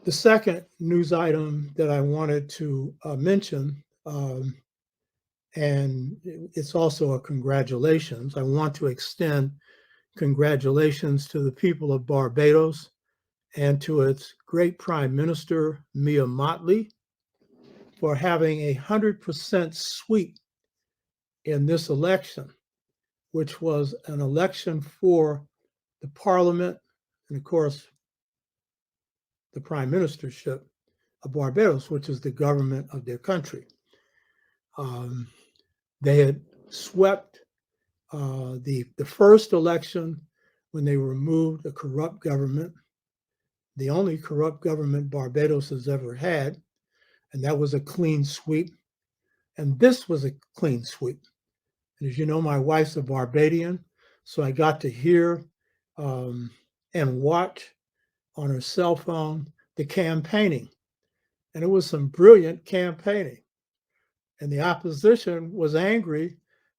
The second news item that I wanted to mention, and it's also a congratulations. I want to extend congratulations to the people of Barbados and to its great Prime Minister, Mia Mottley, for having 100% sweep in this election, which was an election for the parliament and, of course, the prime ministership of Barbados, which is the government of their country. They had swept the first election when they removed a corrupt government, the only corrupt government Barbados has ever had, and that was a clean sweep. And this was a clean sweep. And as you know, my wife's a Barbadian, so I got to hear and watch on her cell phone the campaigning. And it was some brilliant campaigning. And the opposition was angry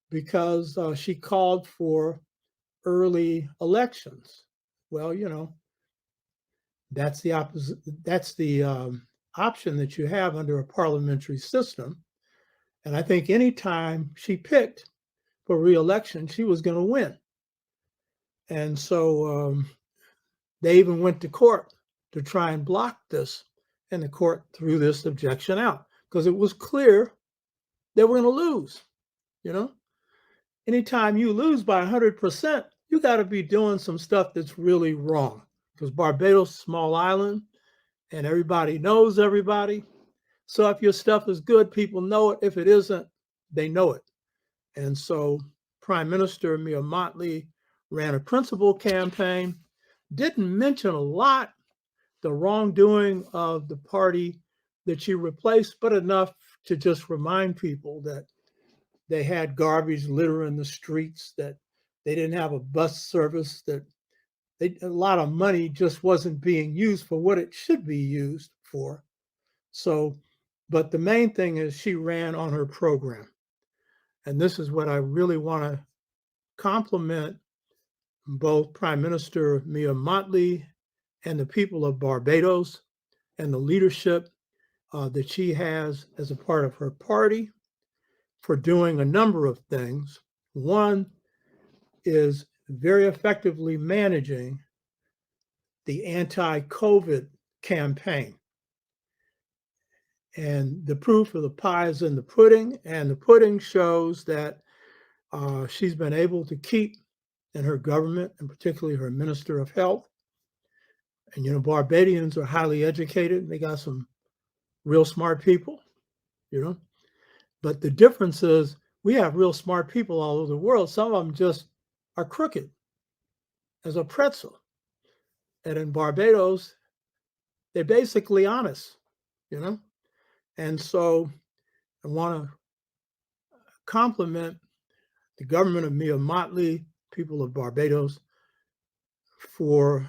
because she called for early elections. Well, you know, that's the option that you have under a parliamentary system. And I think anytime she picked for re-election, she was going to win. And so they even went to court to try and block this, and the court threw this objection out because it was clear they were going to lose. You know, anytime you lose by 100%, you got to be doing some stuff that's really wrong, because Barbados, small island, and everybody knows everybody. So if your stuff is good, people know it. If it isn't, they know it. And so Prime Minister Mia Mottley ran a principal campaign, didn't mention a lot the wrongdoing of the party that she replaced, but enough to just remind people that they had garbage litter in the streets, that they didn't have a bus service, that a lot of money just wasn't being used for what it should be used for. So, but the main thing is she ran on her program. And this is what I really want to compliment both Prime Minister Mia Mottley and the people of Barbados and the leadership that she has as a part of her party for doing a number of things. One is very effectively managing the anti-COVID campaign. And the proof of the pie is in the pudding, and the pudding shows that she's been able to keep in her government, and particularly her Minister of Health. And, you know, Barbadians are highly educated. They got some real smart people, you know. But the difference is we have real smart people all over the world. Some of them just are crooked as a pretzel. And in Barbados, they're basically honest, you know. And so I want to compliment the government of Mia Mottley, people of Barbados, for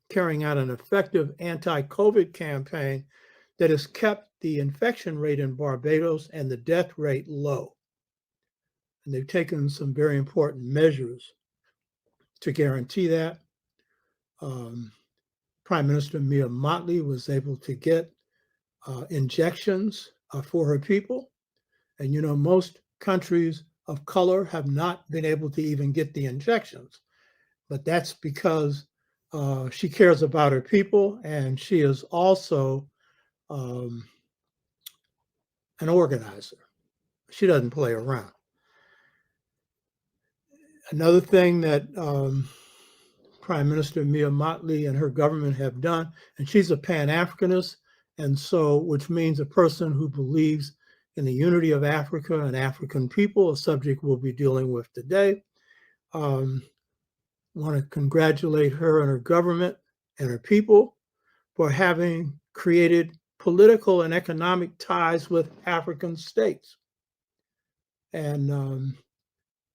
carrying out an effective anti-COVID campaign that has kept the infection rate in Barbados and the death rate low. And they've taken some very important measures to guarantee that. Prime Minister Mia Mottley was able to get injections for her people. And, you know, most countries of color have not been able to even get the injections. But that's because she cares about her people, and she is also an organizer. She doesn't play around. Another thing that Prime Minister Mia Mottley and her government have done, and she's a Pan-Africanist, and so, which means a person who believes in the unity of Africa and African people, a subject we'll be dealing with today. Want to congratulate her and her government and her people for having created political and economic ties with African states. And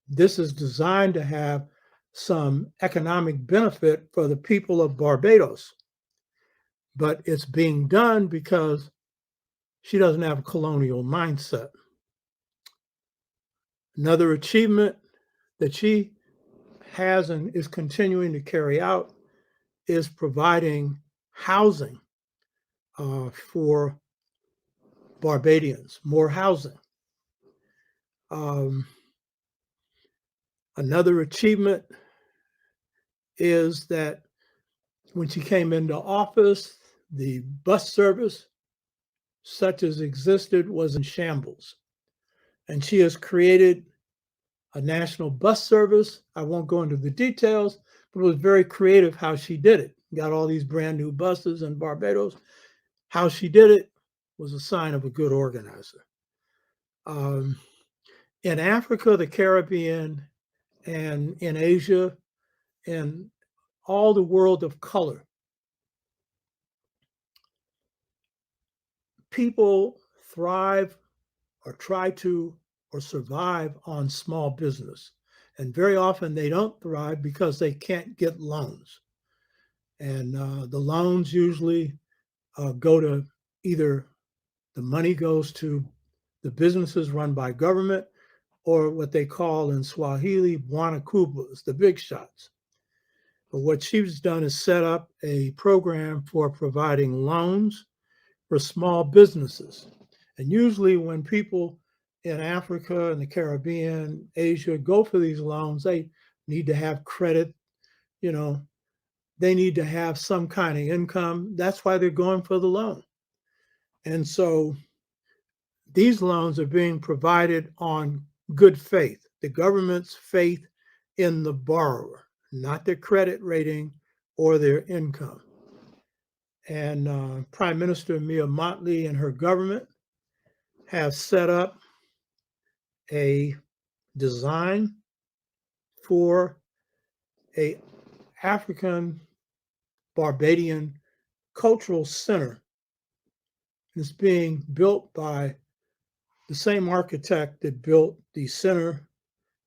this is designed to have some economic benefit for the people of Barbados. But it's being done because she doesn't have a colonial mindset. Another achievement that she has and is continuing to carry out is providing housing for Barbadians, more housing. Another achievement is that when she came into office, the bus service, such as existed, was in shambles. And she has created a national bus service. I won't go into the details, but it was very creative how she did it. Got all these brand new buses in Barbados. How she did it was a sign of a good organizer. In Africa, the Caribbean, and in Asia, and all the world of color, people thrive or try to or survive on small business. And very often they don't thrive because they can't get loans. And the loans usually go to either the money goes to the businesses run by government or what they call in Swahili, Bwana Kubwas, the big shots. But what she's done is set up a program for providing loans for small businesses. And usually when people in Africa and the Caribbean, Asia go for these loans, they need to have credit, you know, they need to have some kind of income. That's why they're going for the loan. And so these loans are being provided on good faith, the government's faith in the borrower, not their credit rating or their income. And Prime Minister Mia Mottley and her government have set up a design for a African Barbadian cultural center. It's being built by the same architect that built the Center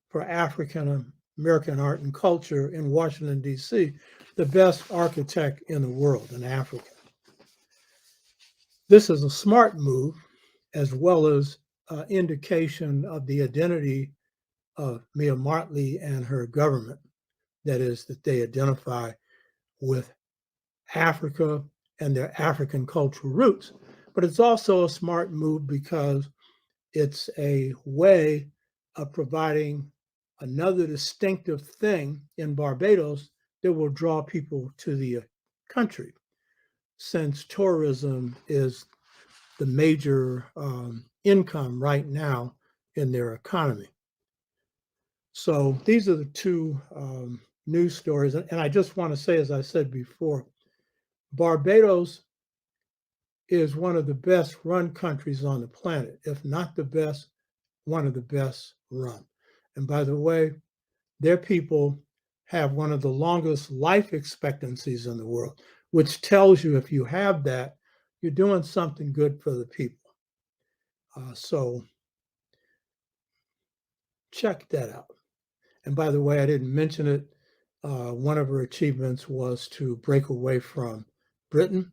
for African American Art and Culture in Washington, D.C., the best architect in the world, an African. This is a smart move, as well as indication of the identity of Mia Mottley and her government. That is, that they identify with Africa and their African cultural roots. But it's also a smart move because it's a way of providing another distinctive thing in Barbados that will draw people to the country, since tourism is the major income right now in their economy. So these are the two news stories. And I just want to say, as I said before, Barbados is one of the best run countries on the planet, if not the best, one of the best run. And by the way, their people have one of the longest life expectancies in the world, which tells you if you have that, you're doing something good for the people. So check that out. And by the way, I didn't mention it. One of her achievements was to break away from Britain.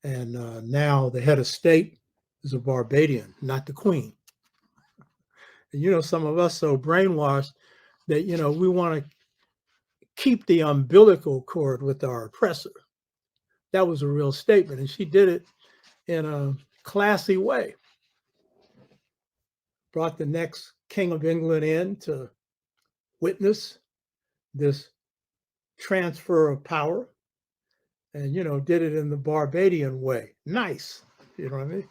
And now the head of state is a Barbadian, not the queen. And some of us so brainwashed that, we want to keep the umbilical cord with our oppressor. That was a real statement. And she did it in a classy way. Brought the next King of England in to witness this transfer of power and, did it in the Barbadian way. Nice. You know what I mean?